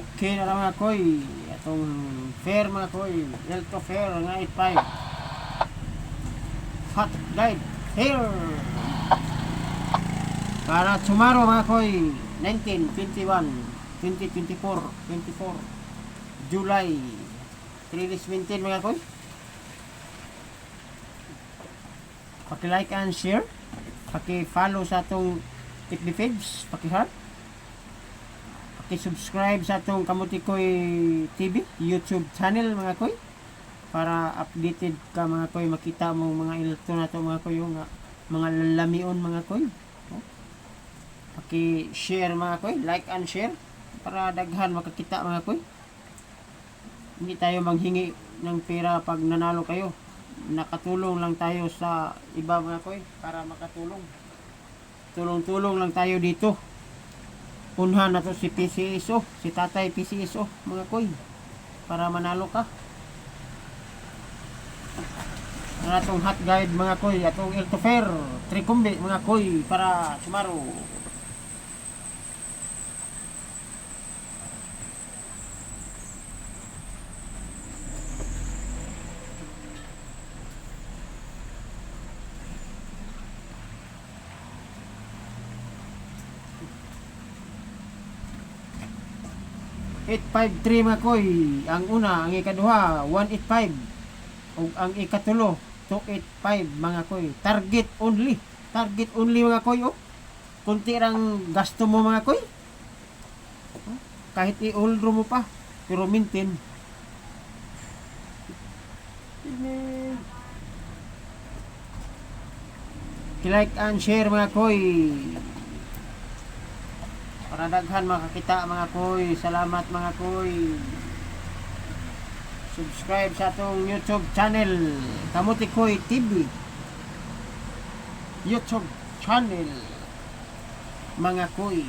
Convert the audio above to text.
Okay na lang mga koy. Atong fair mga koy. Delta fair nga 85. Hot guide here. Para tomorrow mga koy. 19, 21, 20, 24 July. 3 days maintain mga koy. Paki-like and share. Paki-follow sa atong FB page. Paki-heart. Paki-subscribe sa atong Kamuti Koy TV YouTube channel mga koy. Para updated ka mga koy. Makita mo mga ilto na to mga koy. Yung mga lalamion mga koy. Paki-share mga koy. Like and share. Para daghan makakita mga koy. Hindi tayo manghingi ng pera pag nanalo kayo. Nakatulong lang tayo sa iba mga koy para makatulong. Tulong-tulong lang tayo dito. Unhan na to si PCSO, si Tatay PCSO mga koy para manalo ka. Ang atong hot guide mga koy, atong Elto Fair, Trikumbi mga koy para tomorrow. ₱853 mga koy. Ang una, ang ikaduha, 185. O ang ikatulo, 285 mga koy. Target only. Target only mga koy. Oh. Kunti rang gasto mo mga koy. Kahit i-oldro mo pa. Pero maintain. Like and share mga koy. Para daghan makakita mga koy. Salamat mga koy. Subscribe sa atong YouTube channel Kamuti Koy TV. YouTube channel mga koy.